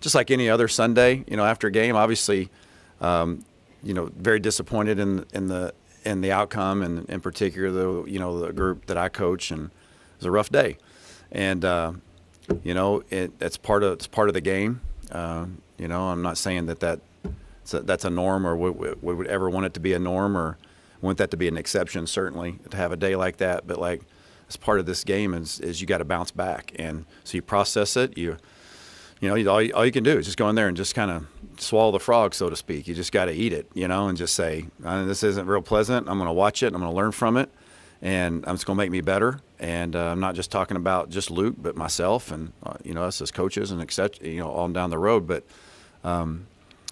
just like any other Sunday, after a game, obviously, very disappointed in the outcome, and in particular, the group that I coach, and it was a rough day, and it's part of the game. I'm not saying that's a norm, or would ever want it to be a norm, or want that to be an exception, certainly, to have a day like that. But like, as part of this game is you got to bounce back, and so you process it. All you can do is just go in there and just kind of swallow the frog, so to speak. You just got to eat it, and just say, this isn't real pleasant. I'm going to watch it, and I'm going to learn from it, and it's going to make me better. And I'm not just talking about just Luke, but myself and us as coaches and et cetera, on down the road. But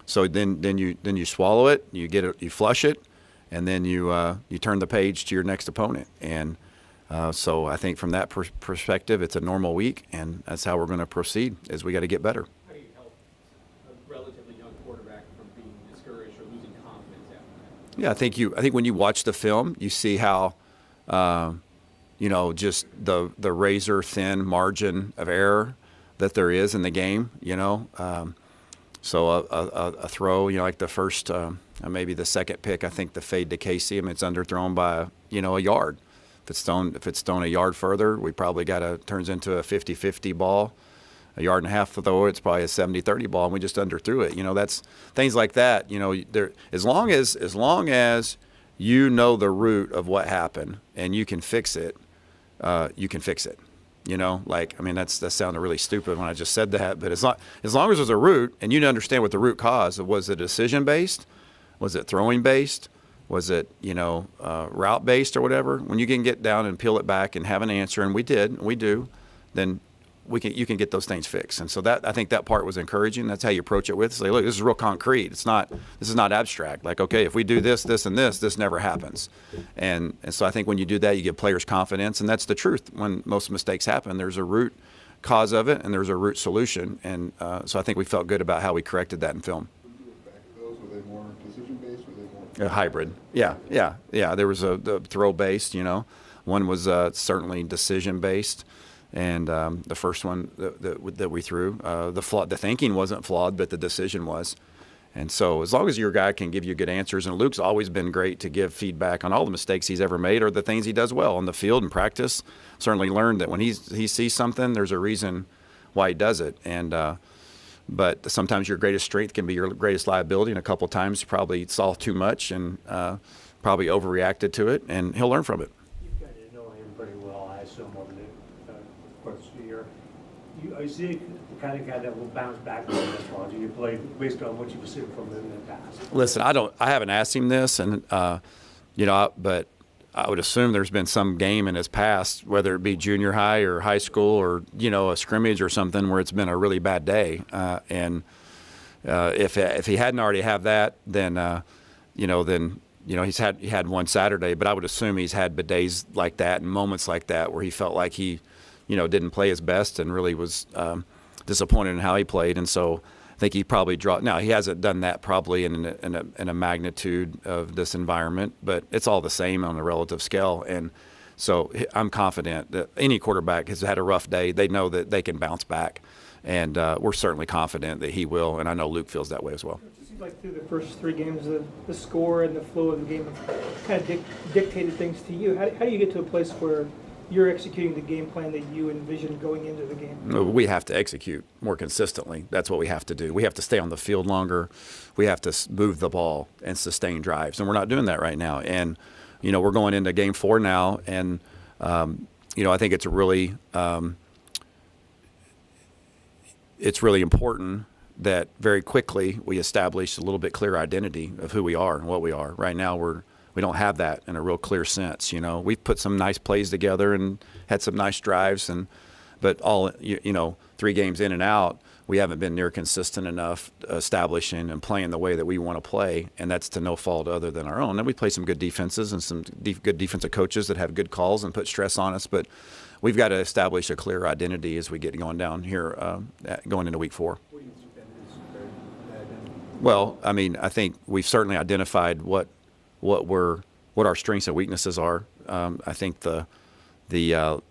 so then you swallow it, you get it, you flush it, and then you turn the page to your next opponent. And so I think from that perspective, it's a normal week, and that's how we're going to proceed. Is we got to get better. How do you help a relatively young quarterback from being discouraged or losing confidence after that? Yeah, I think when you watch the film, you see how just the razor thin margin of error that there is in the game. So a throw, like the first, maybe the second pick, I think the fade to Casey, it's underthrown by a yard. If it's thrown a yard further, we probably turns into a 50-50 ball. A yard and a half throw, it's probably a 70-30 ball, and we just underthrew it. That's things like that. As long as you know the root of what happened and you can fix it, you can fix it. That sounded really stupid when I just said that, but as long as there's a root and you understand what the root cause, was it decision based, was it throwing based, was it route based or whatever? When you can get down and peel it back and have an answer, and we do, then you can get those things fixed. And so I think that part was encouraging. That's how you approach it with. Say, look, this is real concrete. This is not abstract. Like, okay, if we do this, this, and this never happens. And so I think when you do that, you give players confidence, and that's the truth. When most mistakes happen, there's a root cause of it, and there's a root solution. And so I think we felt good about how we corrected that in film. When you look back at those, were they more decision-based? Were they more a hybrid? Yeah. There was the throw-based. One was certainly decision-based. And the first one that we threw, the thinking wasn't flawed, but the decision was. And so as long as your guy can give you good answers, and Luke's always been great to give feedback on all the mistakes he's ever made or the things he does well on the field and practice. Certainly learned that when he sees something, there's a reason why he does it. And but sometimes your greatest strength can be your greatest liability, and a couple of times you probably saw too much and probably overreacted to it, and he'll learn from it. You've got to know him pretty well, I assume, over the course of the year. Are you seeing the kind of guy that will bounce back from this one? Do you play based on what you've seen from him in the past? Listen, I haven't asked him this, and but I would assume there's been some game in his past, whether it be junior high or high school or a scrimmage or something, where it's been a really bad day. And if he hadn't already have that, then he had one Saturday, but I would assume he's had days like that and moments like that where he felt like he didn't play his best and really was disappointed in how he played. And so I think he probably now he hasn't done that probably in a magnitude of this environment, but it's all the same on a relative scale. And so I'm confident that any quarterback has had a rough day. They know that they can bounce back, and we're certainly confident that he will. And I know Luke feels that way as well. It seems like through the first three games, the score and the flow of the game have kind of dictated things to you. How do you get to a place where you're executing the game plan that you envisioned going into the game? We have to execute more consistently. That's what we have to do. We have to stay on the field longer. We have to move the ball and sustain drives, and we're not doing that right now. And we're going into Game 4 now, and I think it's really important that very quickly we establish a little bit clear identity of who we are and what we are. Right now we don't have that in a real clear sense. We've put some nice plays together and had some nice drives, but all 3 games in and out, we haven't been near consistent enough establishing and playing the way that we want to play, and that's to no fault other than our own. And we play some good defenses and some good defensive coaches that have good calls and put stress on us, but we've got to establish a clear identity as we get going down here, going into Week 4. What do you think that is? Well, I think we've certainly identified what our strengths and weaknesses are. I think the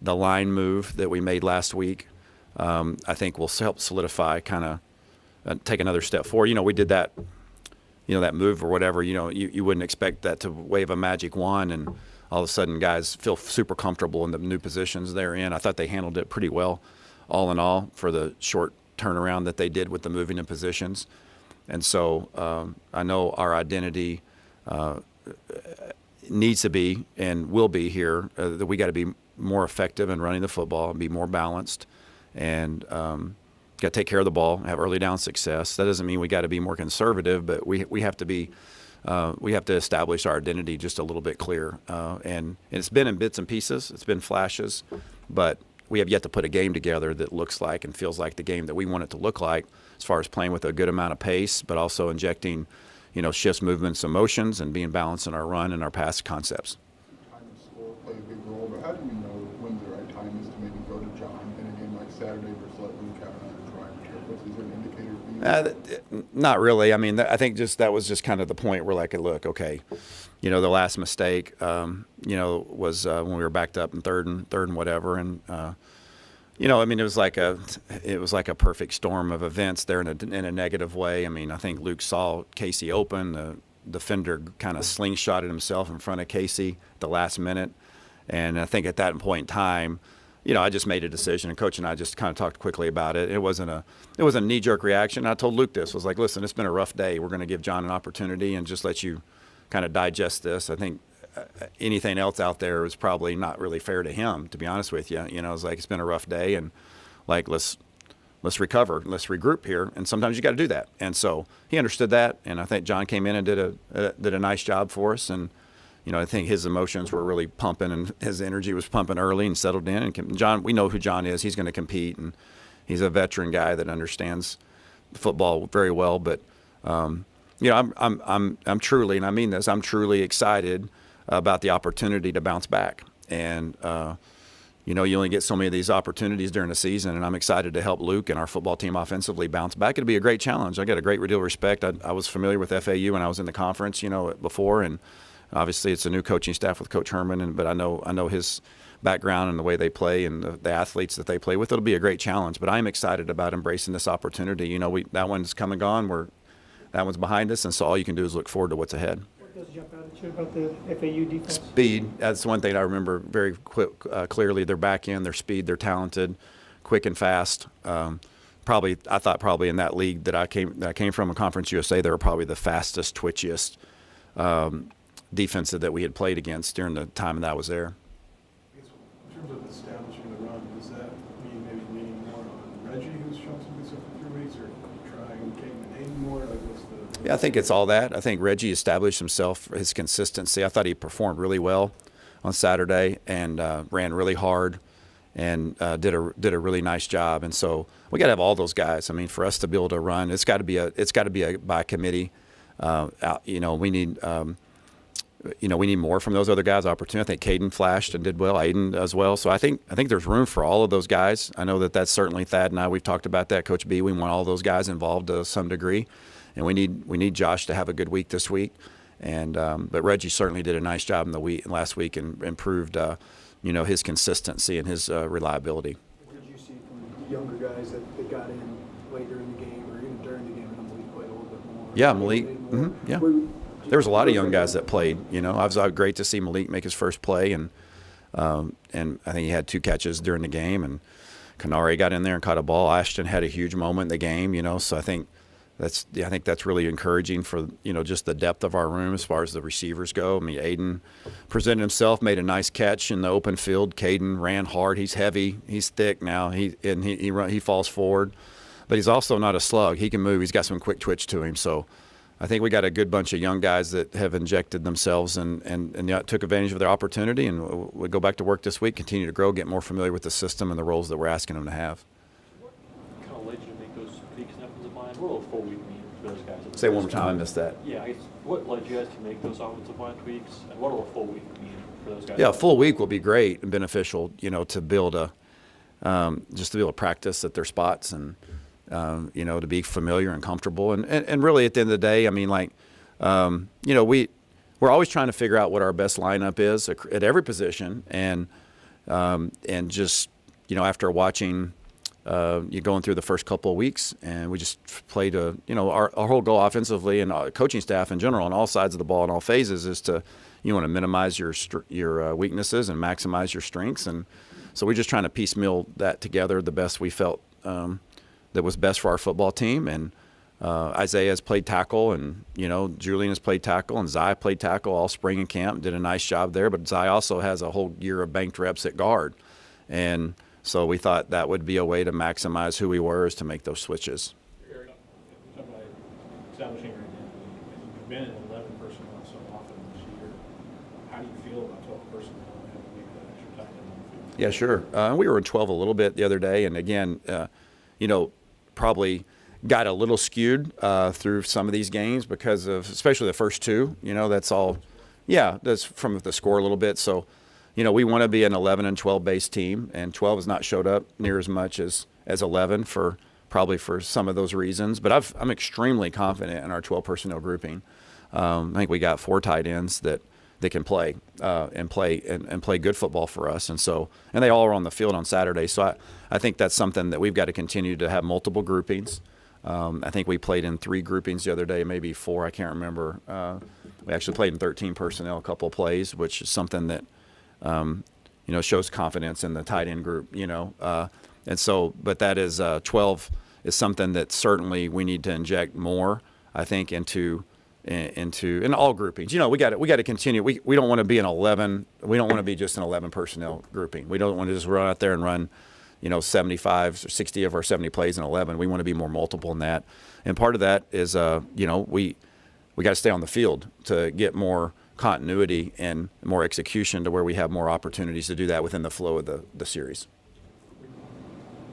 line move that we made last week, I think will help solidify kind of take another step forward. You know, we did that, you know, that move or whatever. You know, you wouldn't expect that to wave a magic wand and all of a sudden guys feel super comfortable in the new positions they're in. I thought they handled it pretty well, all in all, for the short turnaround that they did with the moving in positions. And so I know our identity needs to be and will be here, that we got to be more effective in running the football and be more balanced, and got to take care of the ball, have early down success. That doesn't mean we got to be more conservative, but we have to be we have to establish our identity just a little bit clearer. And it's been in bits and pieces. It's been flashes, but we have yet to put a game together that looks like and feels like the game that we want it to look like, as far as playing with a good amount of pace, but also injecting, you know, shifts, movements, emotions, and being balanced in our run and our pass concepts. Time and score play a big role, but how do you know when the right time is to maybe go to John in a game like Saturday versus let Luke have another drive or two? Is there an indicator for you? Not really. I mean, I think that was just kind of the point where, like, look, okay, you know, the last mistake, you know, was when we were backed up in third and whatever, and you know, I mean, it was like a perfect storm of events there in a negative way. I mean, I think Luke saw Casey open. The defender kind of slingshotted himself in front of Casey at the last minute, and I think at that point in time, you know, I just made a decision, and Coach and I just kind of talked quickly about it. It was a knee-jerk reaction. I told Luke this, was like, listen, it's been a rough day. We're going to give John an opportunity and just let you kind of digest this. I think anything else out there was probably not really fair to him, to be honest with you. You know, it's like, it's been a rough day, and like, let's recover, let's regroup here, and sometimes you got to do that. And so he understood that, and I think John came in and did a nice job for us. And you know, I think his emotions were really pumping, and his energy was pumping early and settled in. And John, we know who John is. He's going to compete, and he's a veteran guy that understands football very well. But you know, I'm truly, and I mean this, I'm truly excited about the opportunity to bounce back. And you know, you only get so many of these opportunities during the season, and I'm excited to help Luke and our football team offensively bounce back. It'll be a great challenge. I got a great deal of respect. I was familiar with FAU when I was in the conference, you know, before, and obviously it's a new coaching staff with Coach Herman, but I know his background and the way they play and the athletes that they play with. It'll be a great challenge, but I'm excited about embracing this opportunity. You know, that one's come and gone. That one's behind us, and so all you can do is look forward to what's ahead. What does jump out at you about the FAU defense? Speed. That's one thing I remember very clearly. Their back end, their speed, they're talented, quick and fast. I thought probably in that league that I came from, a Conference USA, they were probably the fastest, twitchiest defensive that we had played against during the time that I was there. I guess in terms of establishing the run, does that mean maybe leaning more on Reggie, who's shown some good stuff in 3 weeks, or trying Caden and Hayden more? Like, what's the... Yeah, I think it's all that. I think Reggie established himself, his consistency. I thought he performed really well on Saturday and ran really hard and did a really nice job. And so we got to have all those guys. I mean, for us to be able to run, it's got to be a by committee. You know, we need. We need more from those other guys. Opportunity. I think Caden flashed and did well. Aiden as well. So I think there's room for all of those guys. I know that's certainly Thad and I. We've talked about that. Coach B. We want all those guys involved to some degree, and we need Josh to have a good week this week. And but Reggie certainly did a nice job in the last week and improved, his consistency and his reliability. What did you see from younger guys that got in later in the game or even during the game? And Malik played a little bit more. Yeah, Malik. Yeah. There was a lot of young guys that played. You know, it was great to see Malik make his first play, and I think he had 2 catches during the game. And Canary got in there and caught a ball. Ashton had a huge moment in the game. You know, so I think that's really encouraging for just the depth of our room as far as the receivers go. I mean, Aiden presented himself, made a nice catch in the open field. Caden ran hard. He's heavy. He's thick now. He falls forward, but he's also not a slug. He can move. He's got some quick twitch to him. So I think we got a good bunch of young guys that have injected themselves and took advantage of their opportunity, and we'll go back to work this week, continue to grow, get more familiar with the system and the roles that we're asking them to have. What kind of led you to make those tweaks in offensive line? What will a full week mean for those guys? Say it one more time, I missed that. Yeah, I guess what led you guys to make those offensive line tweaks, and what will a full week mean for those guys? Yeah, a full week will be great and beneficial, to build just to be able to practice at their spots and to be familiar and comfortable. And really at the end of the day, I mean, we're always trying to figure out what our best lineup is at every position. And just, after watching you're going through the first couple of weeks, and we just played our whole goal offensively and coaching staff in general on all sides of the ball in all phases is to you want to minimize your weaknesses and maximize your strengths, and so we're just trying to piecemeal that together the best we felt that was best for our football team. And Isaiah has played tackle, and Julian has played tackle, and Zai played tackle all spring in camp, did a nice job there. But Zai also has a whole year of banked reps at guard, and so we thought that would be a way to maximize who we were, is to make those switches. Eric, talk about establishing your identity. You've been in 11 personnel so often this year. How do you feel about 12 personnel and having to make that extra tight end on the field? Yeah, sure. We were in 12 a little bit the other day, and again, probably got a little skewed through some of these games because of, especially the first two. That's all. Yeah, that's from the score a little bit. So, we want to be an 11 and 12 base team, and 12 has not showed up near as much as 11 probably for some of those reasons. But I'm extremely confident in our 12 personnel grouping. I think we got 4 tight ends that can play and play good football for us, and they all are on the field on Saturday. So I think that's something that we've got to continue to have multiple groupings. I think we played in 3 groupings the other day, maybe 4. I can't remember. We actually played in 13 personnel a couple of plays, which is something that shows confidence in the tight end group. But that is 12 is something that certainly we need to inject more, I think, into all groupings. We got to continue. We don't want to be an 11. We don't want to be just an 11 personnel grouping. We don't want to just run out there and run 75 or 60 of our 70 plays in 11. We want to be more multiple than that. And part of that is, we got to stay on the field to get more continuity and more execution to where we have more opportunities to do that within the flow of the series.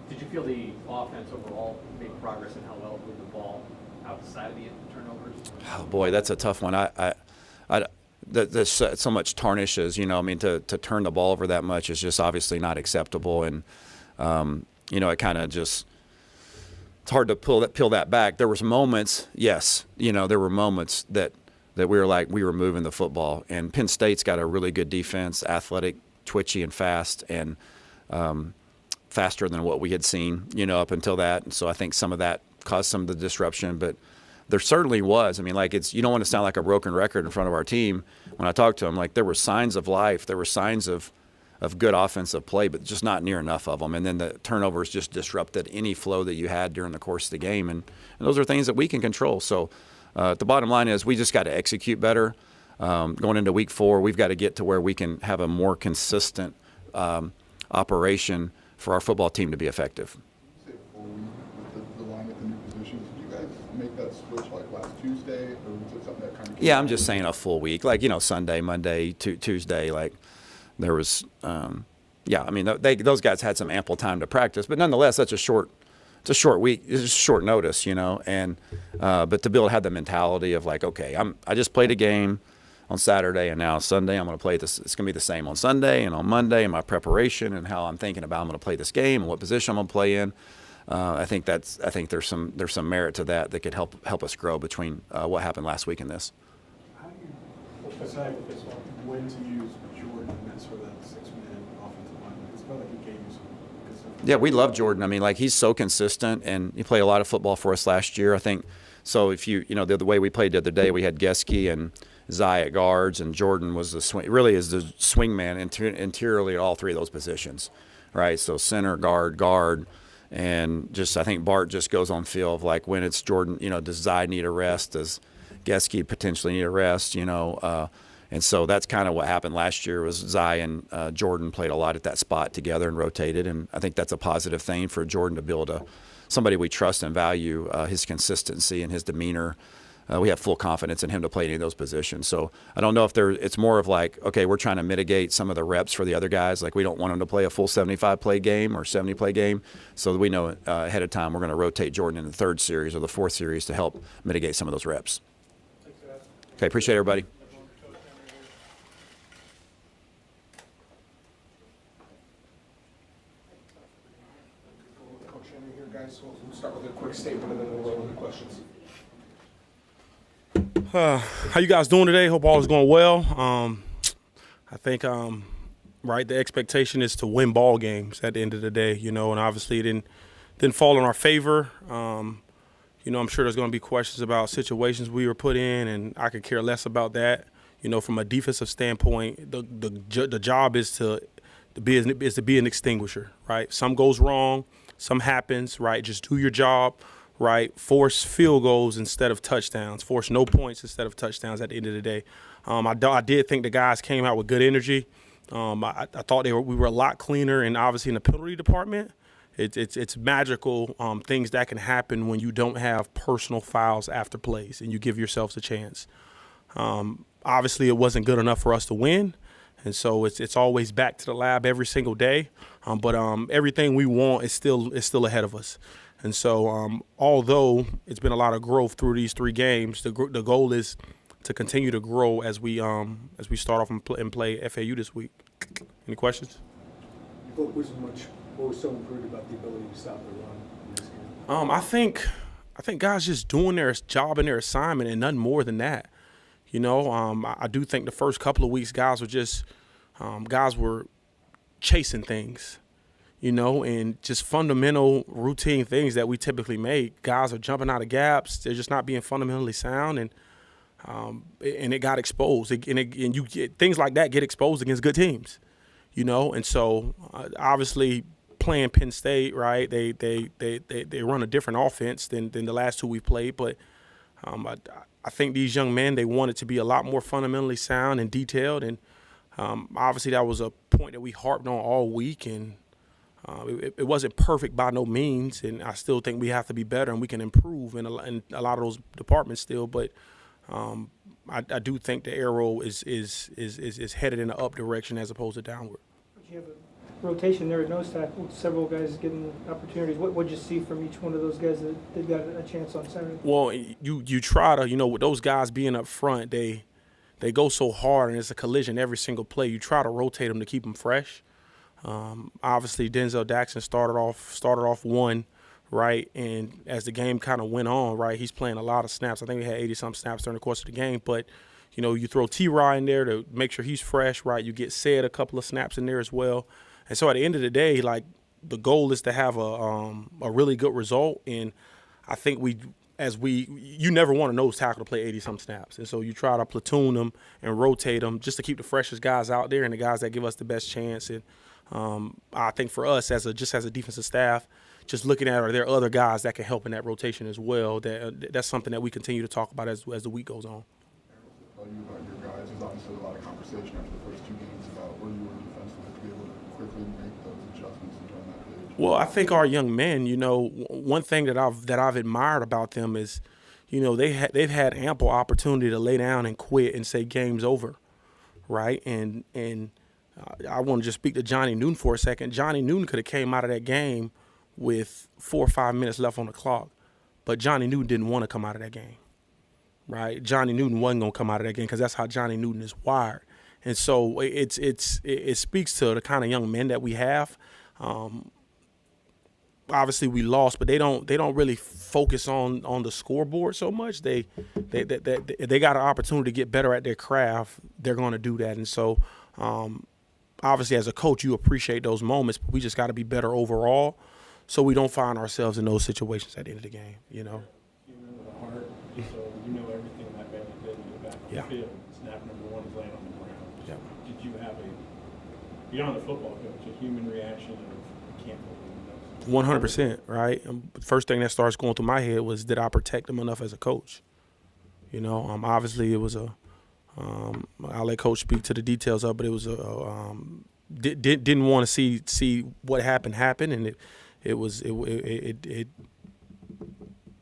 Did you feel the offense overall made progress in how well it moved the ball outside of the turnovers? Oh boy, that's a tough one. There's so much tarnishes, to turn the ball over that much is just obviously not acceptable. And, it kind of just, it's hard to peel that back. There was moments, yes, there were moments that we were moving the football. And Penn State's got a really good defense, athletic, twitchy, and fast, and faster than what we had seen, up until that. And so I think some of that caused some of the disruption. But there certainly was. You don't want to sound like a broken record in front of our team. When I talked to them, there were signs of life. There were signs of good offensive play, but just not near enough of them. And then the turnovers just disrupted any flow that you had during the course of the game. And those are things that we can control. So the bottom line is we just got to execute better. Going into week 4, we've got to get to where we can have a more consistent operation for our football team to be effective. You say full week with the line at the new positions. Did you guys make that switch last Tuesday, or was it something that kind of? Yeah, I'm just saying a full week, Sunday, Monday, Tuesday, there was. Those guys had some ample time to practice, but nonetheless, that's a short week. It's short notice, and but to be able to have the mentality of okay, I just played a game on Saturday, and now Sunday I'm going to play this. It's going to be the same on Sunday and on Monday, and my preparation and how I'm thinking about I'm going to play this game and what position I'm going to play in. I think there's some merit to that could help us grow between what happened last week and this. How do you decide when to use Jordan as sort of that 6-man offensive lineman? It's felt like he gave you some good stuff. Yeah, we love Jordan. He's so consistent, and he played a lot of football for us last year, I think. So if the way we played the other day, we had Geske and Zai at guards, and Jordan was the swing man interiorly at all 3 of those positions, right? So center, guard, and just I think Bart just goes on feel of when it's Jordan, does Zai need a rest? Does Geske potentially need a rest? And so that's kind of what happened last year was Zai and Jordan played a lot at that spot together and rotated, and I think that's a positive thing for Jordan to build somebody we trust and value, his consistency and his demeanor. We have full confidence in him to play any of those positions. So I don't know if it's more of okay, we're trying to mitigate some of the reps for the other guys. We don't want them to play a full 75-play game or 70-play game. So we know ahead of time we're going to rotate Jordan in the 3rd series or the 4th series to help mitigate some of those reps. Okay, appreciate everybody. Coach Henry here, guys. So we'll start with a quick statement and then we'll roll into questions. How you guys doing today? Hope all is going well. I think, right, the expectation is to win ball games at the end of the day, and obviously it didn't fall in our favor. You know, I'm sure there's going to be questions about situations we were put in, and I could care less about that. You know, from a defensive standpoint, the job is to be an extinguisher, right? Some goes wrong, some happens, right? Just do your job, right? Force field goals instead of touchdowns. Force no points instead of touchdowns at the end of the day. I did think the guys came out with good energy. I thought we were a lot cleaner, and obviously in the penalty department, it's magical things that can happen when you don't have personal fouls after plays and you give yourselves a chance. Obviously, it wasn't good enough for us to win, and so it's always back to the lab every single day. But everything we want is still ahead of us. And so although it's been a lot of growth through these 3 games, the goal is to continue to grow as we start off and play FAU this week. Any questions? What was so improved about the ability to stop the run in this game? I think guys just doing their job and their assignment and nothing more than that. You know, I do think the first couple of weeks guys were chasing things, you know, and just fundamental routine things that we typically make. Guys are jumping out of gaps. They're just not being fundamentally sound, and it got exposed. And you get things like that get exposed against good teams, you know. And so obviously playing Penn State, right? They run a different offense than the last 2 we've played, but I think these young men, they wanted to be a lot more fundamentally sound and detailed, and obviously that was a point that we harped on all week, and it wasn't perfect by no means, and I still think we have to be better and we can improve in a lot of those departments still, but I do think the arrow is headed in the up direction as opposed to downward. You have a rotation there at nose tackle, several guys getting opportunities. What did you see from each one of those guys that got a chance on Saturday? Well, you try to, you know, with those guys being up front, they go so hard and it's a collision every single play. You try to rotate them to keep them fresh. Obviously, Denzel Jackson started off one, right, and as the game kind of went on, right, he's playing a lot of snaps. I think we had 80-some snaps during the course of the game, but you know, you throw T-Rod in there to make sure he's fresh, right? You get Said a couple of snaps in there as well. And so at the end of the day, like, the goal is to have a really good result. And I think you never want a nose tackle to play 80-some snaps. And so you try to platoon them and rotate them just to keep the freshest guys out there and the guys that give us the best chance. And I think for us as a defensive staff, just looking at, are there other guys that can help in that rotation as well? That's something that we continue to talk about as the week goes on. Tell you about your guys. There's obviously a lot of conversation after the first 2 games about where you were defensively to be able to quickly make those adjustments and turn that page. Well, I think our young men, you know, one thing that I've admired about them is, you know, they've had ample opportunity to lay down and quit and say game's over, right? And I want to just speak to Johnny Newton for a second. Johnny Newton could have came out of that game with 4 or 5 minutes left on the clock, but Johnny Newton didn't want to come out of that game. Right, Johnny Newton wasn't gonna come out of that game because that's how Johnny Newton is wired, and so it speaks to the kind of young men that we have. Obviously, we lost, but they don't really focus on the scoreboard so much. They got an opportunity to get better at their craft. They're gonna do that, and so obviously, as a coach, you appreciate those moments, but we just got to be better overall, so we don't find ourselves in those situations at the end of the game. You know. You remember the heart, so you know everything that Bailey did in the back of Yeah. the field. Snap number 1 is laying on the ground. Yeah. Did you have beyond the football coach, a human reaction of, I can't believe this? 100%, right? The first thing that starts going through my head was, did I protect him enough as a coach? You know, obviously it was I'll let Coach speak to the details of it, but it was didn't want to see what happened happen, and it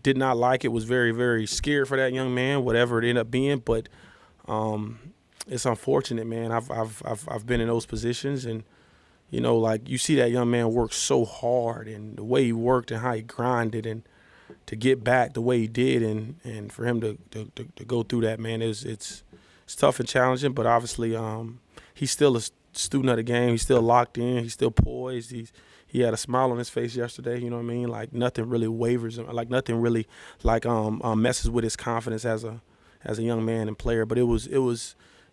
did not like it. Was very, very scared for that young man, whatever it ended up being. But it's unfortunate, man. I've been in those positions, and you know, like, you see that young man work so hard, and the way he worked and how he grinded, and to get back the way he did, and for him to go through that, man, it's tough and challenging. But obviously, he's still a student of the game. He's still locked in. He's still poised. He had a smile on his face yesterday. You know what I mean? Like, nothing really wavers. Like, nothing really messes with his confidence as a young man and player. But those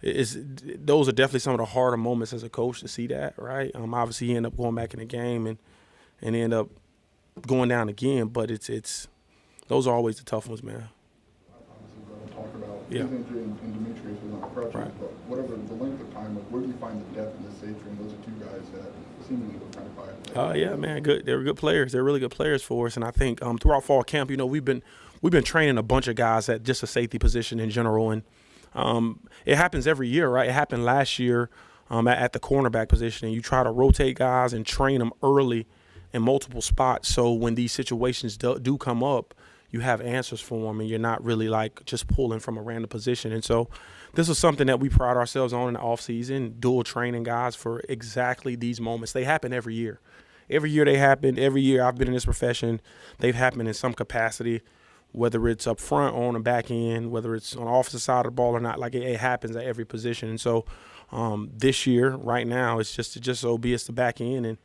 are definitely some of the harder moments as a coach to see that, right? Obviously, he ended up going back in the game and ended up going down again. But it's those are always the tough ones, man. Obviously, we're going to talk about Yeah. his injury and Demetrius was on crutches, Right. but whatever the length of time, like, where do you find the depth in the safety room? Those are two guys that seemingly were kind of quiet. Yeah, man, good. They were good players. They're really good players for us. And I think throughout fall camp, we've been training a bunch of guys at just a safety position in general. And it happens every year, right? It happened last year at the cornerback position. And you try to rotate guys and train them early in multiple spots. So when these situations do come up, you have answers for them, and you're not really like just pulling from a random position. And so this is something that we pride ourselves on in the offseason, dual training guys for exactly these moments. They happen every year. Every year they happen. Every year I've been in this profession, they've happened in some capacity, whether it's up front or on the back end, whether it's on the offensive side of the ball or not. Like it happens at every position. And so this year, right now, it's just so be it's the back end. And,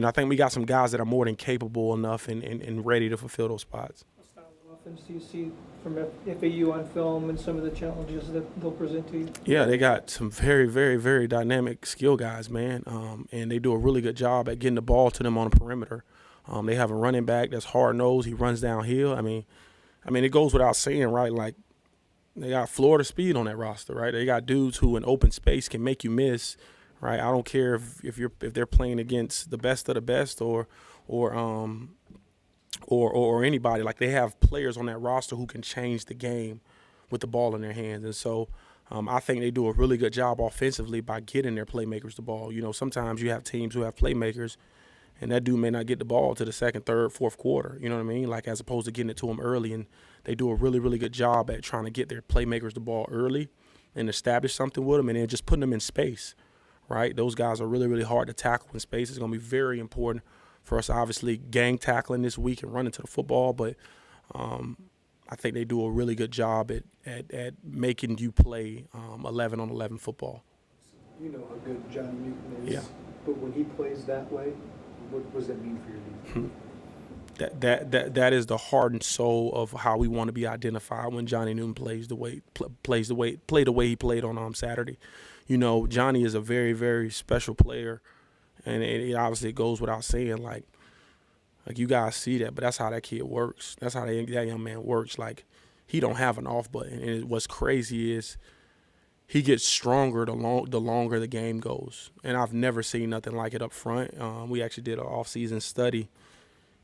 I think we got some guys that are more than capable enough and ready to fulfill those spots. What style of offense do you see from FAU on film and some of the challenges that they'll present to you? Yeah, they got some very, very, very dynamic skill guys, man, and they do a really good job at getting the ball to them on the perimeter. They have a running back that's hard-nosed. He runs downhill. I mean, it goes without saying, right? Like, they got Florida speed on that roster, right? They got dudes who in open space can make you miss, right? I don't care if they're playing against the best of the best or anybody. Like, they have players on that roster who can change the game with the ball in their hands. And so I think they do a really good job offensively by getting their playmakers the ball. Sometimes you have teams who have playmakers, and that dude may not get the ball to the second, third, fourth quarter. You know what I mean? Like, as opposed to getting it to them early. And they do a really, really good job at trying to get their playmakers the ball early and establish something with them and then just putting them in space, right? Those guys are really, really hard to tackle in space. It's going to be very important for us, obviously, gang tackling this week and running to the football. But I think they do a really good job at making you play 11 on 11 football. You know how good Johnny Newton is. Yeah. But when he plays that way, what does that mean for your team? That is the heart and soul of how we want to be identified when Johnny Newton plays the way he played on Saturday. Johnny is a very, very special player, and it obviously goes without saying. Like you guys see that, but that's how that kid works. That's how that young man works. Like, he don't have an off button, and what's crazy is he gets stronger the longer the game goes, and I've never seen nothing like it up front. We actually did an off-season study.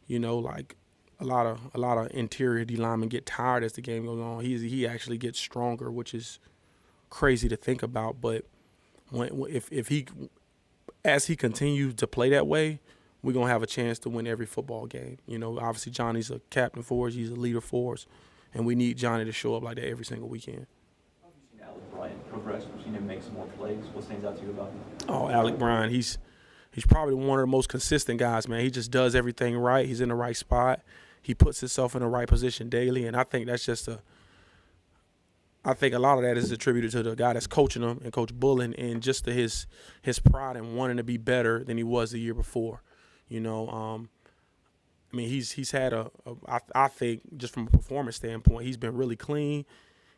Like a lot of interior D linemen get tired as the game goes on. He actually gets stronger, which is crazy to think about. But as he continues to play that way, we're gonna have a chance to win every football game. Obviously Johnny's a captain for us, he's a leader for us, and we need Johnny to show up like that every single weekend. How have you seen Alec Bryant progress? We've seen him make some more plays. What stands out to you about him? Oh, Alec Bryant, he's probably one of the most consistent guys, man. He just does everything right. He's in the right spot. He puts himself in the right position daily, and I think that's just I think a lot of that is attributed to the guy that's coaching him and Coach Bullen, and just to his pride in wanting to be better than he was the year before. He's had I think just from a performance standpoint, he's been really clean.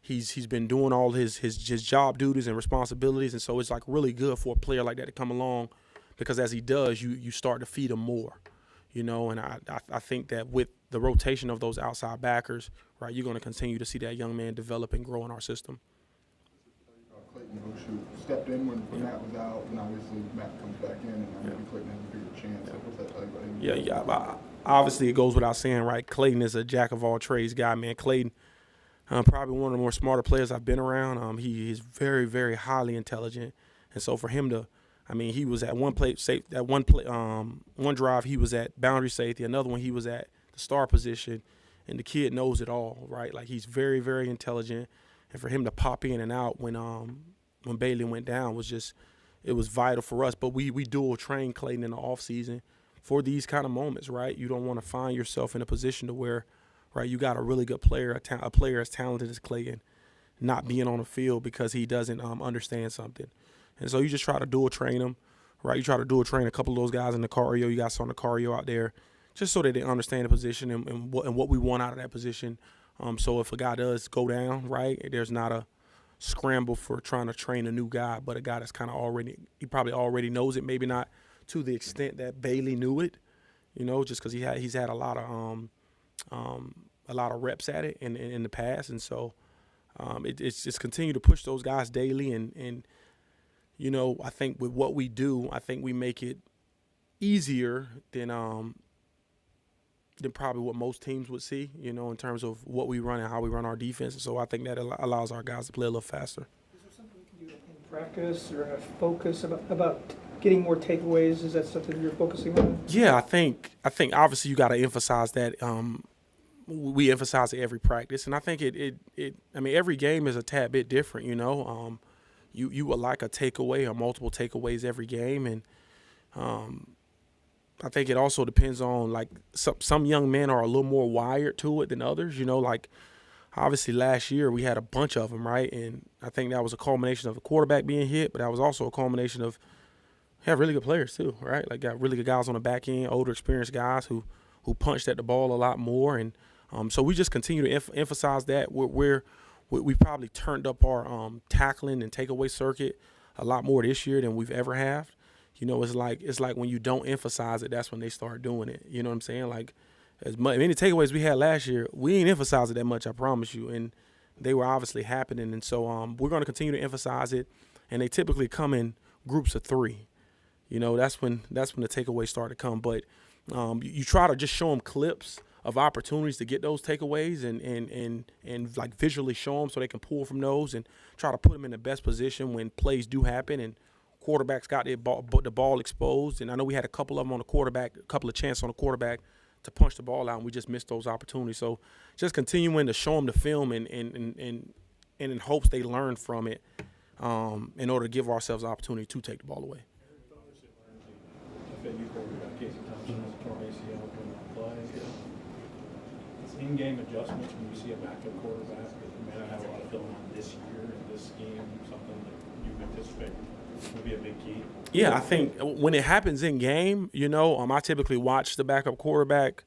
He's been doing all his job duties and responsibilities, and so it's like really good for a player like that to come along, because as he does, you start to feed him more, and I think that with the rotation of those outside backers, right, you're going to continue to see that young man develop and grow in our system. Clayton Oshue stepped in when Matt was out, and obviously Matt comes back in, and maybe Clayton has a bigger chance. So what's that tell you about him? Yeah. Obviously, it goes without saying, right? Clayton is a jack of all trades guy, man. Clayton, probably one of the more smarter players I've been around. He is very, very highly intelligent, and so for him to, he was at one drive he was at boundary safety, another one he was at the star position, and the kid knows it all, right? Like, he's very, very intelligent, and for him to pop in and out when Bailey went down it was vital for us. But we dual train Clayton in the offseason for these kind of moments, right? You don't want to find yourself in a position to where, right, you got a really good player, a player as talented as Clayton, not being on the field because he doesn't understand something. And so you just try to dual train them, right? You try to dual train a couple of those guys in the cardio. You got some on the cardio out there, just so that they understand the position and what we want out of that position. So if a guy does go down, right, there's not a scramble for trying to train a new guy, but a guy that's kind of he probably already knows it, maybe not to the extent that Bailey knew it, just because he's had a lot of reps at it in the past, and so it's just continue to push those guys daily, and I think with what we do, I think we make it easier than probably what most teams would see, in terms of what we run and how we run our defense. And so I think that allows our guys to play a little faster. Is there something we can do in practice or a focus about getting more takeaways? Is that something you're focusing on? Yeah, I think obviously you got to emphasize that. We emphasize it every practice, and I think every game is a tad bit different. You would like a takeaway or multiple takeaways every game, and I think it also depends on, like, some young men are a little more wired to it than others. Like obviously last year we had a bunch of them, right? And I think that was a culmination of the quarterback being hit, but that was also a culmination of have really good players too, right? Like got really good guys on the back end, older, experienced guys who punched at the ball a lot more, and so we just continue to emphasize that. We probably turned up our tackling and takeaway circuit a lot more this year than we've ever have. It's like when you don't emphasize it, that's when they start doing it. You know what I'm saying? Like as many takeaways we had last year, we ain't emphasize it that much, I promise you, and they were obviously happening. And so we're going to continue to emphasize it, and they typically come in groups of 3. That's when the takeaways start to come. But you try to just show them clips of opportunities to get those takeaways and like visually show them so they can pull from those and try to put them in the best position when plays do happen and quarterbacks got the ball exposed. And I know we had a couple of them on the quarterback, a couple of chances on the quarterback to punch the ball out, and we just missed those opportunities. So just continuing to show them the film and in hopes they learn from it in order to give ourselves the opportunity to take the ball away. FAU quarterback Casey Thompson has a torn ACL when not playing. It's in-game adjustments when you see a backup quarterback that may not have a lot of film on this year in this scheme, something that you anticipate would be a big key. Yeah, I think when it happens in game, I typically watch the backup quarterback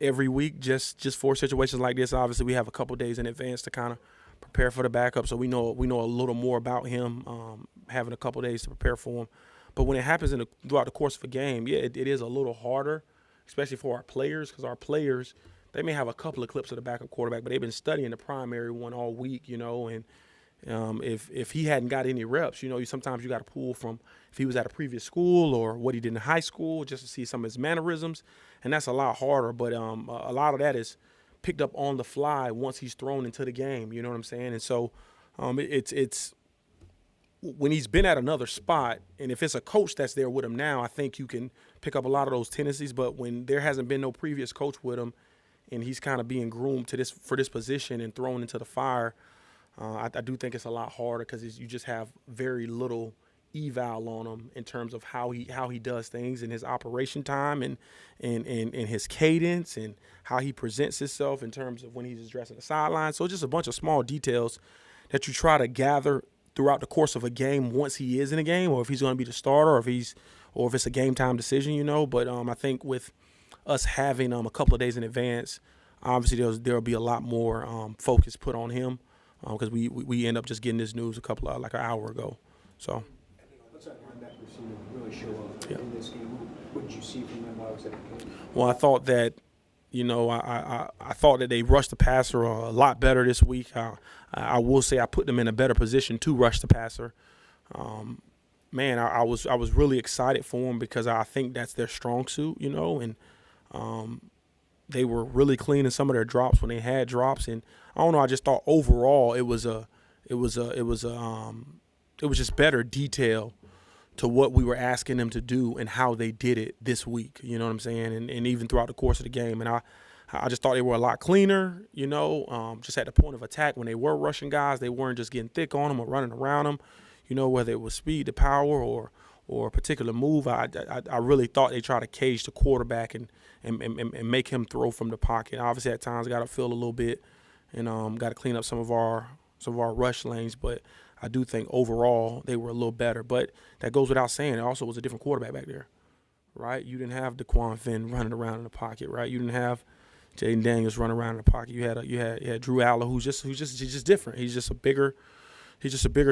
every week just for situations like this. Obviously, we have a couple days in advance to kind of prepare for the backup, so we know a little more about him, having a couple days to prepare for him. But when it happens throughout the course of a game, yeah, it is a little harder, especially for our players, because our players, they may have a couple of clips of the backup quarterback, but they've been studying the primary one all week, and if he hadn't got any reps, sometimes you got to pull from if he was at a previous school or what he did in high school just to see some of his mannerisms, and that's a lot harder. But a lot of that is picked up on the fly once he's thrown into the game, you know what I'm saying? And so it's when he's been at another spot, and if it's a coach that's there with him now, I think you can pick up a lot of those tendencies. But when there hasn't been no previous coach with him and he's kind of being groomed for this position and thrown into the fire, I do think it's a lot harder because you just have very little eval on him in terms of how he does things in his operation time and his cadence and how he presents himself in terms of when he's addressing the sideline. So just a bunch of small details that you try to gather throughout the course of a game once he is in a game, or if he's going to be the starter, or if it's a game time decision, But I think with us having a couple of days in advance, obviously there'll be a lot more focus put on him because we end up just getting this news an hour ago. So. What's that linebacker receiver really show up in this game? What did you see from them while I was at the game? Well, I thought that. I thought that they rushed the passer a lot better this week. I will say I put them in a better position to rush the passer. I was really excited for them because I think that's their strong suit, and they were really clean in some of their drops when they had drops. And I don't know, I just thought overall it was just better detail to what we were asking them to do and how they did it this week, you know what I'm saying, and even throughout the course of the game. And I just thought they were a lot cleaner, just at the point of attack when they were rushing guys. They weren't just getting thick on them or running around them, whether it was speed to power or a particular move. I really thought they tried to cage the quarterback and make him throw from the pocket. Obviously at times got to feel a little bit and got to clean up some of our rush lanes, but I do think overall they were a little better. But that goes without saying. It also was a different quarterback back there, right? You didn't have DeQuan Finn running around in the pocket, right? You didn't have Jaden Daniels running around in the pocket. You had Drew Aller, who's just different. He's just a bigger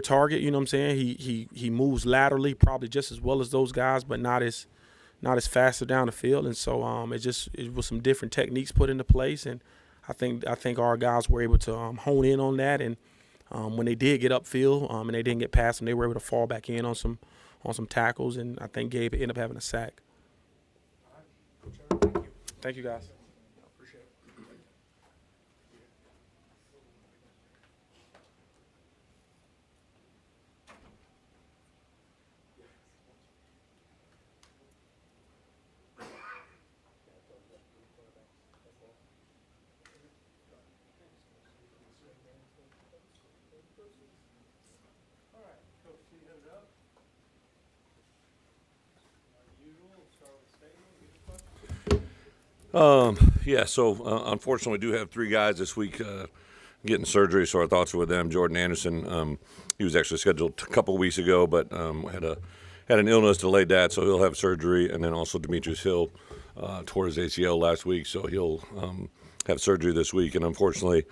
target. You know what I'm saying? He moves laterally probably just as well as those guys, but not as not as faster down the field, and so it was some different techniques put into place, and I think our guys were able to hone in on that, and when they did get upfield and they didn't get past them, they were able to fall back in on some tackles, and I think Gabe ended up having a sack. Thank you, guys. Yeah, so unfortunately, we do have 3 guys this week getting surgery, so our thoughts are with them. Jordan Anderson, he was actually scheduled a couple weeks ago, but had an illness, delayed that, so he'll have surgery. And then also Demetrius Hill tore his ACL last week, so he'll have surgery this week. And unfortunately,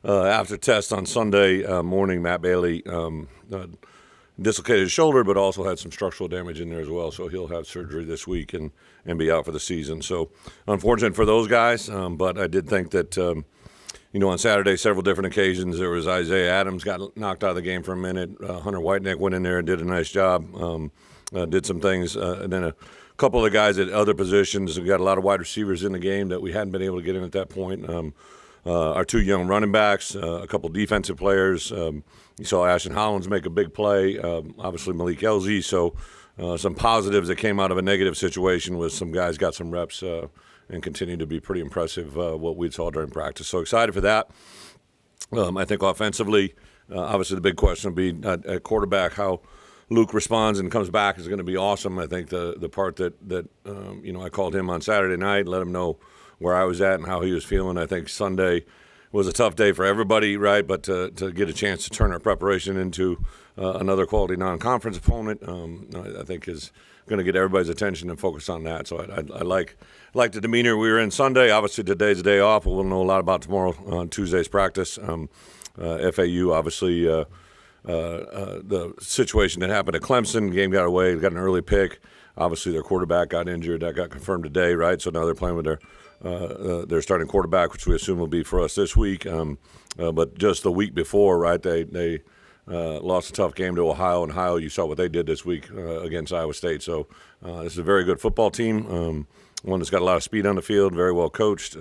after test on Sunday morning, Matt Bailey dislocated his shoulder, but also had some structural damage in there as well. So he'll have surgery this week and be out for the season. So unfortunate for those guys, but I did think that, on Saturday, several different occasions, there was Isaiah Adams got knocked out of the game for a minute. Hunter Whiteneck went in there and did a nice job, did some things. And then a couple of the guys at other positions. We got a lot of wide receivers in the game that we hadn't been able to get in at that point. Our 2 young running backs, a couple defensive players. You saw Ashton Hollins make a big play, obviously Malik Elzy. So some positives that came out of a negative situation was some guys got some reps and continued to be pretty impressive what we saw during practice. So excited for that. I think offensively, obviously the big question will be at quarterback, how Luke responds and comes back is going to be awesome. I think the part that I called him on Saturday night, let him know where I was at and how he was feeling. I think Sunday was a tough day for everybody, right? But to get a chance to turn our preparation into another quality non-conference opponent, I think is going to get everybody's attention and focus on that. So I like the demeanor we were in Sunday. Obviously today's a day off, but we'll know a lot about tomorrow on Tuesday's practice. FAU, obviously, the situation that happened at Clemson, the game got away, got an early pick. Obviously their quarterback got injured. That got confirmed today, right? So now they're playing with their starting quarterback, which we assume will be for us this week. But just the week before, right, they lost a tough game to Ohio, and Ohio, you saw what they did this week against Iowa State. So this is a very good football team, one that's got a lot of speed on the field, very well coached.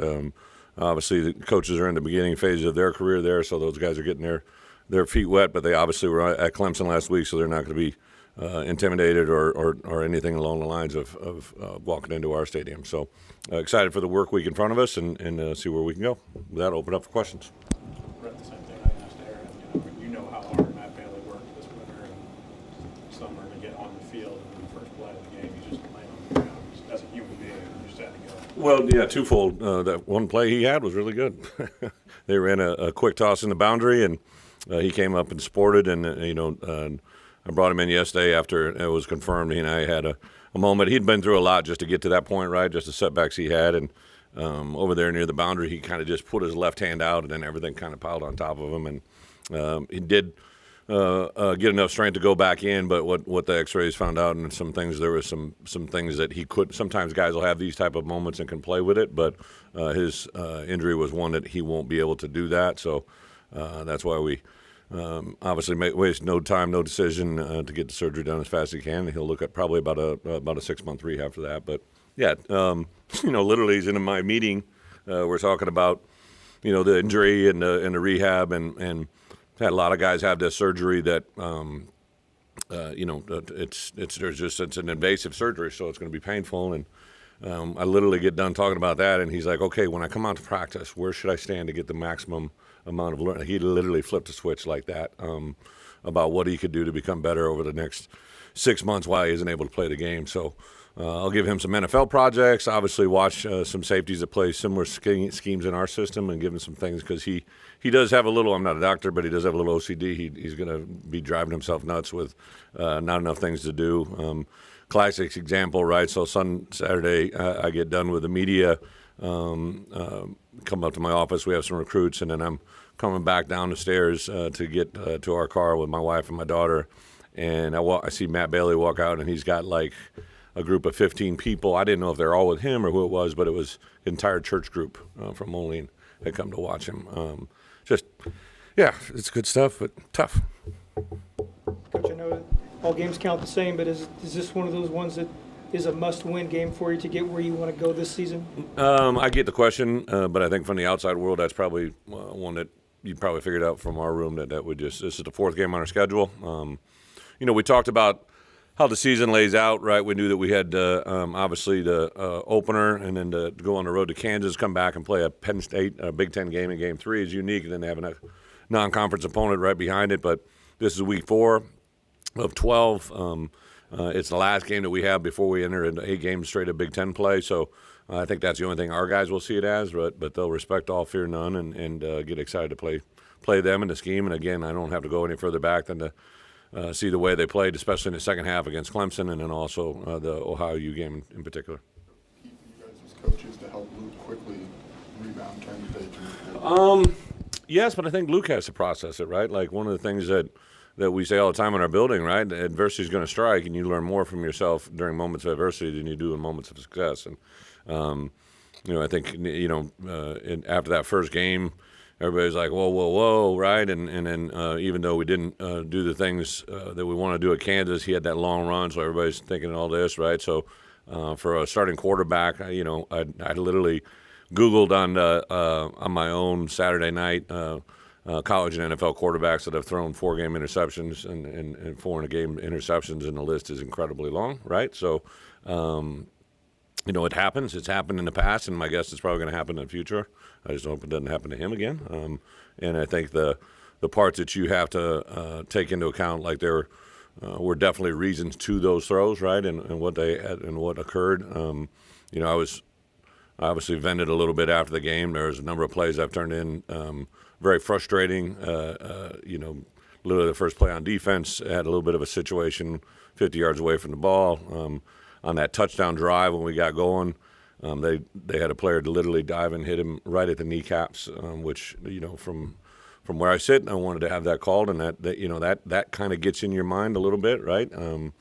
Obviously, the coaches are in the beginning phase of their career there, so those guys are getting their feet wet. But they obviously were at Clemson last week, so they're not going to be intimidated or anything along the lines of walking into our stadium. So excited for the work week in front of us and see where we can go. With that, open up for questions. Brett, the same thing I asked Aaron. You know how hard Matt Bailey worked this winter and summer to get on the field, and the first play of the game, he just laying on the ground. As a human being, you just had to go. Well, yeah, twofold. That one play he had was really good. They ran a quick toss in the boundary, and he came up and supported, and I brought him in yesterday after it was confirmed. He and I had a moment. He'd been through a lot just to get to that point, right, just the setbacks he had. And over there near the boundary, he kind of just put his left hand out, and then everything kind of piled on top of him. And he did get enough strength to go back in, but what the x-rays found out and some things, there was some things that he could – sometimes guys will have these type of moments and can play with it, but his injury was one that he won't be able to do that. So that's why we – obviously, waste no time, no decision to get the surgery done as fast as he can. He'll look at probably about a 6-month rehab for that. But yeah, literally, he's in my meeting. We're talking about the injury and the rehab, and had a lot of guys have this surgery that it's an invasive surgery, so it's going to be painful. And I literally get done talking about that, and he's like, okay, when I come out to practice, where should I stand to get the maximum amount of learning? He literally flipped a switch like that about what he could do to become better over the next 6 months while he isn't able to play the game. So I'll give him some NFL projects, obviously watch some safeties that play similar schemes in our system and give him some things, because he does have a little, I'm not a doctor, but he does have a little OCD. He's going to be driving himself nuts with not enough things to do. Classic example, right? So Saturday, I get done with the media, come up to my office, we have some recruits, and then I'm coming back down the stairs to get to our car with my wife and my daughter, and I see Matt Bailey walk out, and he's got like, a group of 15 people. I didn't know if they're all with him or who it was, but it was an entire church group from Moline had come to watch him. Yeah, it's good stuff, but tough. Coach, I know all games count the same, but is this one of those ones that is a must-win game for you to get where you want to go this season? I get the question, but I think from the outside world, that's probably one that you probably figured out from our room that this is the fourth game on our schedule. We talked about how the season lays out, right? We knew that we had obviously the opener, and then to go on the road to Kansas, come back and play a Penn State Big Ten game in Game 3 is unique, and then they have a non-conference opponent right behind it. But this is week 4 of 12. It's the last game that we have before we enter into 8 games straight of Big Ten play. So I think that's the only thing our guys will see it as, but they'll respect all, fear none, and get excited to play them in the scheme. And again, I don't have to go any further back than to see the way they played, especially in the second half against Clemson, and then also the Ohio U game in particular. You guys as coaches to help Luke quickly rebound, turn the page. Yes, but I think Luke has to process it, right? Like one of the things that we say all the time in our building, right? Adversity is going to strike, and you learn more from yourself during moments of adversity than you do in moments of success. And I think after that first game, everybody's like, whoa, right? And then even though we didn't do the things that we want to do at Kansas, he had that long run, so everybody's thinking all this, right? So for a starting quarterback, I literally Googled on my own Saturday night college and NFL quarterbacks that have thrown 4-game interceptions and 4-in-a-game interceptions, and the list is incredibly long, right? So, it happens. It's happened in the past, and my guess it's probably going to happen in the future. I just hope it doesn't happen to him again. And I think the parts that you have to take into account, like there were definitely reasons to those throws, right, and what they had and what occurred. I was obviously vented a little bit after the game. There was a number of plays I've turned in very frustrating. Literally the first play on defense had a little bit of a situation 50 yards away from the ball. On that touchdown drive when we got going, they had a player to literally dive and hit him right at the kneecaps, which, from where I sit, I wanted to have that called, and that kind of gets in your mind a little bit, right? And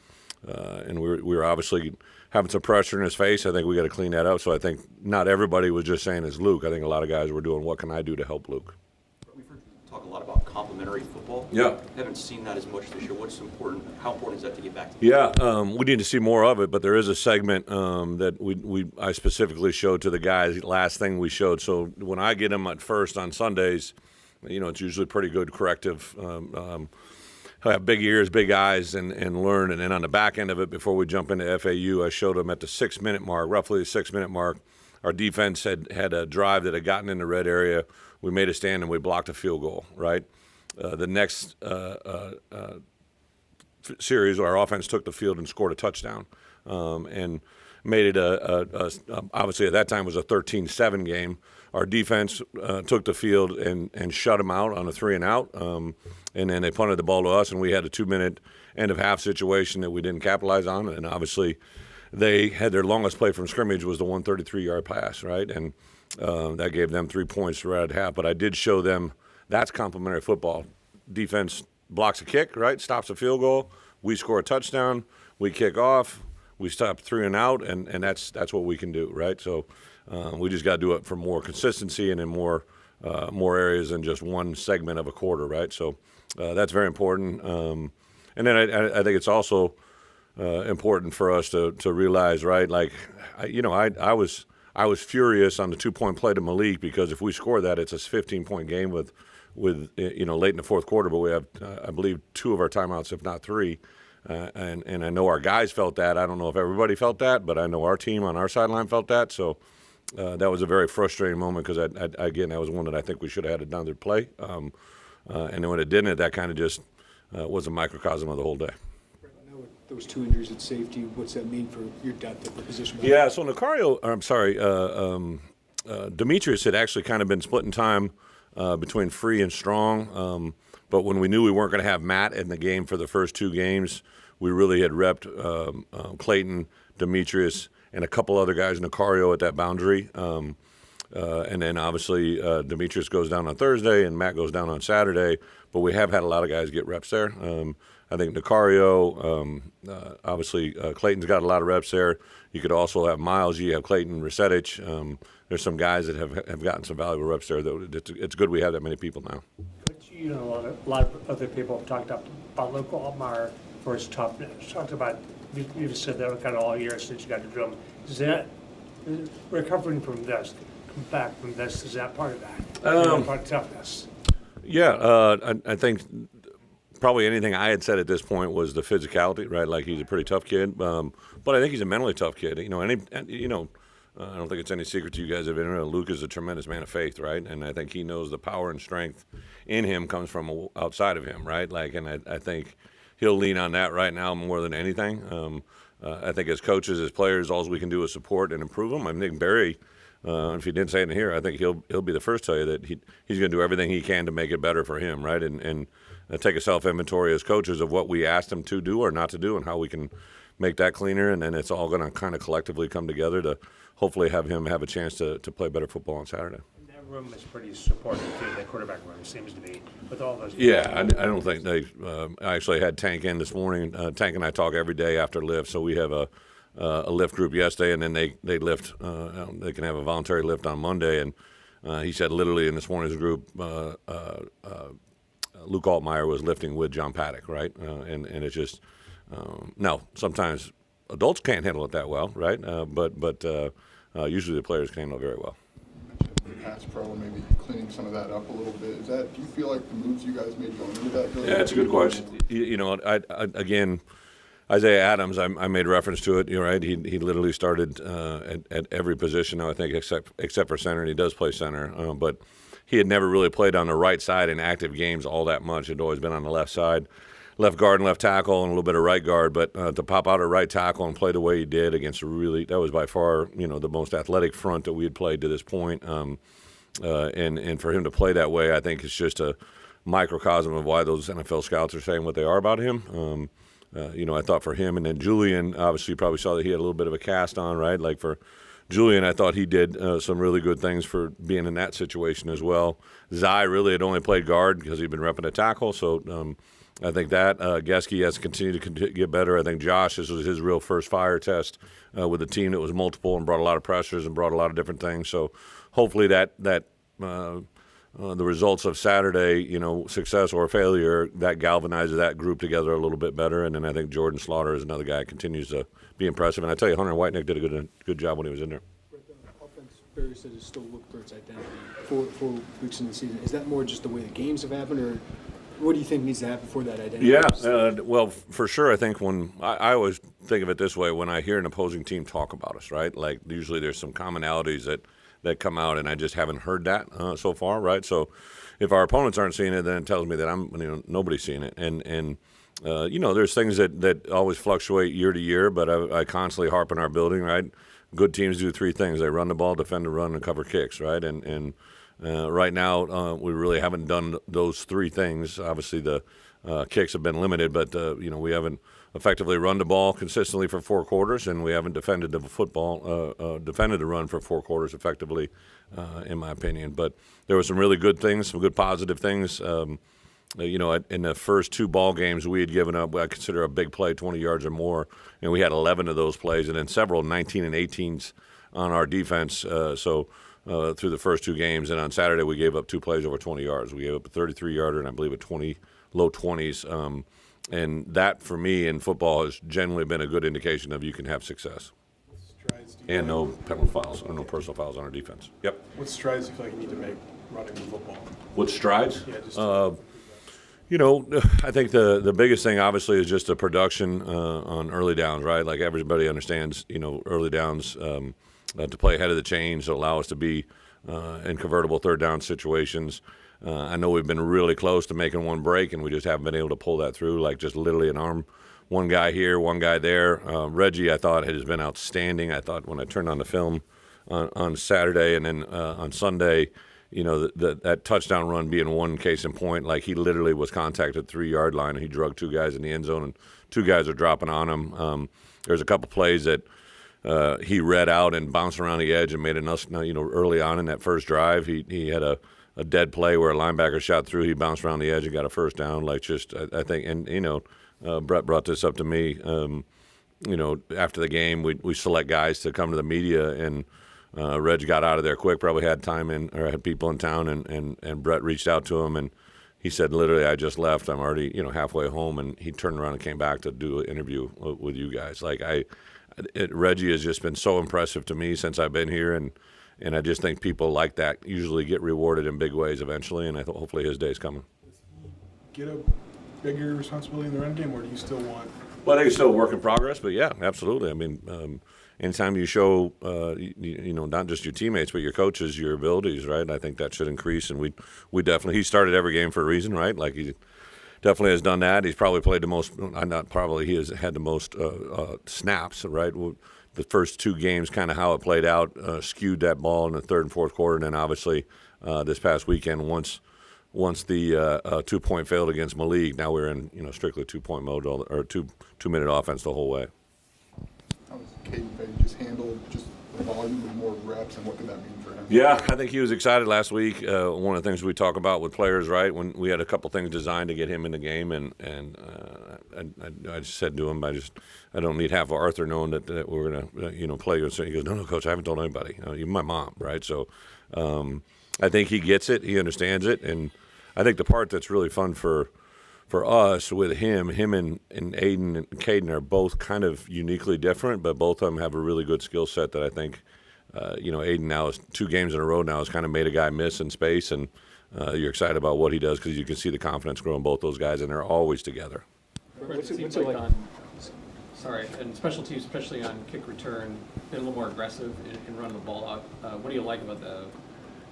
we were obviously having some pressure in his face. I think we got to clean that up. So I think not everybody was just saying it's Luke. I think a lot of guys were doing, what can I do to help Luke? We've heard you talk a lot about complementary football. Yeah. Haven't seen that as much this year. What's important? How important is that to get back to? Yeah, we need to see more of it, but there is a segment that I specifically showed to the guys. Last thing we showed. So when I get them at first on Sundays, it's usually pretty good corrective. Have big ears, big eyes, and learn. And then on the back end of it, before we jump into FAU, I showed them at the 6-minute mark, roughly the 6-minute mark. Our defense had a drive that had gotten in the red area. We made a stand and we blocked a field goal, right? The next series, our offense took the field and scored a touchdown, and made it obviously at that time was a 13-7 game. Our defense took the field and shut them out on a 3-and-out, and then they punted the ball to us, and we had a 2-minute end-of-half situation that we didn't capitalize on. And obviously, they had their longest play from scrimmage was the 133-yard pass, right? And that gave them 3 points right at half. But I did show them that's complementary football. Defense blocks a kick, right? Stops a field goal. We score a touchdown. We kick off. We stop 3-and-out, and that's what we can do, right? So we just got to do it for more consistency and in more areas than just one segment of a quarter, right? So that's very important. And then I think it's also important for us to realize, right? Like, I was furious on the 2-point play to Malik, because if we score that, it's a 15-point game with late in the fourth quarter. But we have, I believe, 2 of our timeouts, if not 3. And I know our guys felt that. I don't know if everybody felt that, but I know our team on our sideline felt that. So that was a very frustrating moment, because, again, that was one that I think we should have had another play. And then when it didn't, that kind of just was a microcosm of the whole day. Now with those 2 injuries at safety, what's that mean for your depth at the position? Yeah, so Demetrius had actually kind of been splitting time between Free and Strong. But when we knew we weren't going to have Matt in the game for the first 2 games, we really had repped Clayton, Demetrius, and a couple other guys, Nicario, at that boundary. And then obviously Demetrius goes down on Thursday and Matt goes down on Saturday. But we have had a lot of guys get reps there. I think Nicario, obviously Clayton's got a lot of reps there. You could also have Miles, you have Clayton, Resetich. There's some guys that have gotten some valuable reps there. It's good we have that many people now. Coach, you know, a lot of other people have talked about Luke Altmaier for his toughness. Talked about, you've said that kind of all year since you got to drum. Is that recovering from this, come back from this, is that part of that? Part of toughness? Yeah, I think probably anything I had said at this point was the physicality, right? Like he's a pretty tough kid, but I think he's a mentally tough kid. You know, I don't think it's any secret to you guys have been around. Luke is a tremendous man of faith, right? And I think he knows the power and strength in him comes from outside of him, right? Like, and I think he'll lean on that right now more than anything. I think as coaches, as players, all we can do is support and improve him. I think Barry, if he didn't say it in here, I think he'll be the first to tell you that he's going to do everything he can to make it better for him, right? And take a self-inventory as coaches of what we asked him to do or not to do and how we can make that cleaner. And then it's all going to kind of collectively come together to hopefully have him have a chance to play better football on Saturday. That room is pretty supportive too, that quarterback room seems to be, with all those. Yeah, I don't think they I actually had Tank in this morning. Tank and I talk every day after lift, so we have a lift group yesterday, and then they lift. They can have a voluntary lift on Monday, and he said literally in this morning's group, Luke Altmaier was lifting with John Paddock, right? And it's just now sometimes adults can't handle it that well, right? But usually the players can handle it very well. You mentioned the pass pro, maybe cleaning some of that up a little bit. Do you feel like the moves you guys made going into that? Yeah, it's a good question. You know, I again, Isaiah Adams, I made reference to it. You're right. He literally started at every position now, I think, except for center, and he does play center. But he had never really played on the right side in active games all that much. He'd always been on the left side, left guard and left tackle, and a little bit of right guard. But to pop out at right tackle and play the way he did against that was by far, the most athletic front that we had played to this point. And for him to play that way, I think it's just a microcosm of why those NFL scouts are saying what they are about him. I thought for him, and then Julian, obviously you probably saw that he had a little bit of a cast on, right? Like for Julian, I thought he did some really good things for being in that situation as well. Zai really had only played guard because he'd been repping a tackle, so I think that Geske has continued to get better. I think Josh, this was his real first fire test with a team that was multiple and brought a lot of pressures and brought a lot of different things. So hopefully that the results of Saturday, success or failure, that galvanizes that group together a little bit better. And then I think Jordan Slaughter is another guy that continues to be impressive. And I tell you, Hunter Whiteneck did a good job when he was in there. Offense, Barry said, is still look for its identity 4 weeks in the season. Is that more just the way the games have happened, or what do you think needs to happen for that identity? Yeah, well, for sure, I think when I always think of it this way, when I hear an opposing team talk about us, right? Like usually there's some commonalities that come out, and I just haven't heard that so far, right? So if our opponents aren't seeing it, then it tells me that nobody's seeing it. And there's things that always fluctuate year to year, but I constantly harp on our building, right? Good teams do 3 things. They run the ball, defend the run, and cover kicks, right? And right now we really haven't done those 3 things. Obviously the kicks have been limited, but we haven't effectively run the ball consistently for 4 quarters, and we haven't defended the run for 4 quarters effectively, in my opinion. But there were some really good things, some good positive things. In the first 2 ball games, we had given up, I consider a big play, 20 yards or more, and we had 11 of those plays, and then several 19 and 18s on our defense. Through the first 2 games, and on Saturday we gave up 2 plays over 20 yards. We gave up a 33-yarder and I believe a low 20s. And that, for me, in football has generally been a good indication of you can have success. And no penalty fouls or no personal fouls on our defense. Yep. What strides do you feel like you need to make running the football? What strides? Yeah, just I think the biggest thing, obviously, is just the production on early downs, right? Like everybody understands, early downs to play ahead of the chains, to allow us to be in convertible 3rd down situations. I know we've been really close to making one break, and we just haven't been able to pull that through, like just literally an arm. One guy here, one guy there. Reggie, I thought, has been outstanding. I thought when I turned on the film on Saturday and then on Sunday, that touchdown run being one case in point, like he literally was contacted 3-yard line, and he drug 2 guys in the end zone, and 2 guys are dropping on him. There's a couple plays that he read out and bounced around the edge and made enough, early on in that first drive. He had a dead play where a linebacker shot through. He bounced around the edge and got a first down. I think, and, Brett brought this up to me, after the game, we select guys to come to the media, and Reg got out of there quick, probably had time or had people in town, and Brett reached out to him, and he said, literally, I just left. I'm already, halfway home, and he turned around and came back to do an interview with you guys. Reggie has just been so impressive to me since I've been here, and I just think people like that usually get rewarded in big ways eventually, and hopefully his day's coming. Get a bigger responsibility in the run game, or do you still want? Well, I think it's still a work in progress, but yeah, absolutely. I mean, anytime you show, not just your teammates, but your coaches, your abilities, right? I think that should increase, and we definitely. He started every game for a reason, right? Like he definitely has done that. He's probably played the most. Not probably. He has had the most snaps, right? The first two games, kind of how it played out, skewed that ball in the third and fourth quarter, and then obviously this past weekend, once the 2-point failed against Malik, now we're in strictly 2-point mode or 2-minute offense the whole way. How was Caden Fade just handled just the volume of more reps, and what could that mean for him? Yeah, I think he was excited last week. One of the things we talk about with players, right, when we had a couple things designed to get him in the game, and I just said to him, I don't need half of Arthur knowing that we're going to play. So he goes, no, Coach, I haven't told anybody, even my mom, right? So I think he gets it, he understands it, and I think the part that's really fun for us with him and Aiden and Caden are both kind of uniquely different, but both of them have a really good skill set that I think, Aiden now is 2 games in a row now has kind of made a guy miss in space, and you're excited about what he does because you can see the confidence grow in both those guys, and they're always together. It seems like and special teams, especially on kick return, been a little more aggressive in running the ball out. What do you like about the?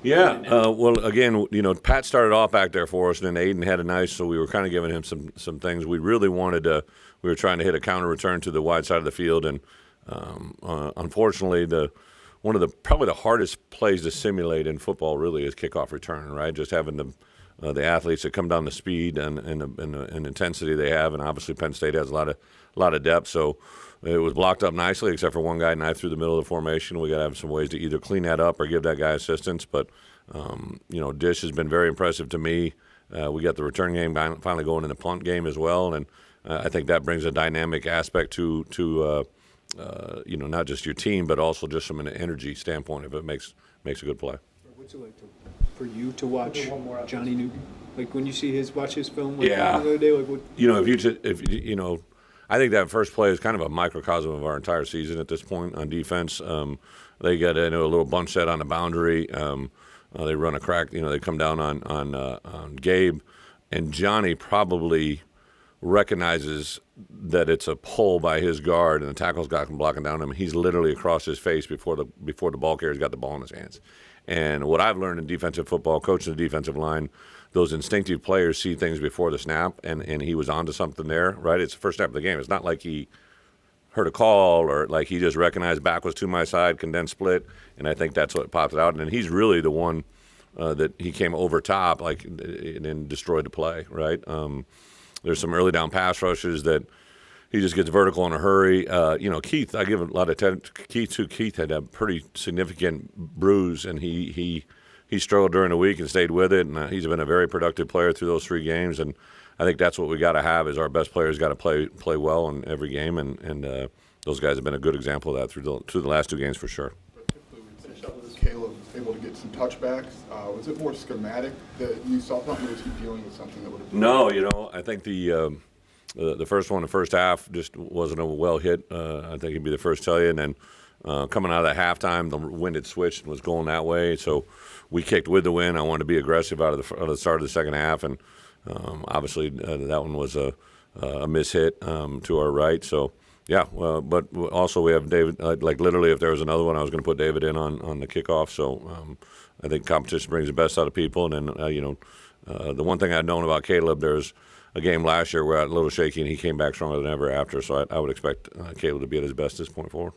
Yeah, well, again, Pat started off back there for us, and then Aiden had a nice, so we were kind of giving him some things. We really wanted to, we were trying to hit a counter return to the wide side of the field, and unfortunately, one of the probably the hardest plays to simulate in football really is kickoff return, right? Just having the athletes that come down the speed and intensity they have, and obviously Penn State has a lot of depth, so it was blocked up nicely, except for one guy knifed through the middle of the formation. We got to have some ways to either clean that up or give that guy assistance. But Dish has been very impressive to me. We got the return game finally going in the punt game as well, and I think that brings a dynamic aspect to not just your team, but also just from an energy standpoint. If it makes a good play. What's it like for you to watch Johnny Newton? Like when you watch his film, the other day, like what? If I think that first play is kind of a microcosm of our entire season at this point on defense. They get a little bunch set on the boundary. They run a crack. They come down on Gabe, and Johnny probably recognizes that it's a pull by his guard, and the tackle's got him blocking down him. He's literally across his face before the ball carrier's got the ball in his hands. And what I've learned in defensive football, coaching the defensive line, those instinctive players see things before the snap, and he was onto something there, right? It's the first snap of the game. It's not like he heard a call or like he just recognized back was to my side, condensed split, and I think that's what popped it out. And then he's really the one that he came over top, and then destroyed the play, right? There's some early down pass rushes that he just gets vertical in a hurry. Keith, I give a lot of attention to Keith, too. Keith had a pretty significant bruise, and he struggled during the week and stayed with it, and he's been a very productive player through those 3 games, and I think that's what we got to have is our best players got to play well in every game, and those guys have been a good example of that through the last 2 games for sure. Caleb was able to get some touchbacks. Was it more schematic that you saw something, or was he dealing with something that would have? No, I think the first one, the first half, just wasn't a well hit. I think he'd be the first to tell you, and then coming out of the halftime, the wind had switched and was going that way, so we kicked with the wind. I wanted to be aggressive out of the start of the second half, and obviously that one was a mishit to our right. So yeah, but also we have David. Literally, if there was another one, I was going to put David in on the kickoff. So I think competition brings the best out of people. And then the one thing I'd known about Caleb, there's a game last year where I was a little shaky, and he came back stronger than ever after. So I would expect Caleb to be at his best this point forward.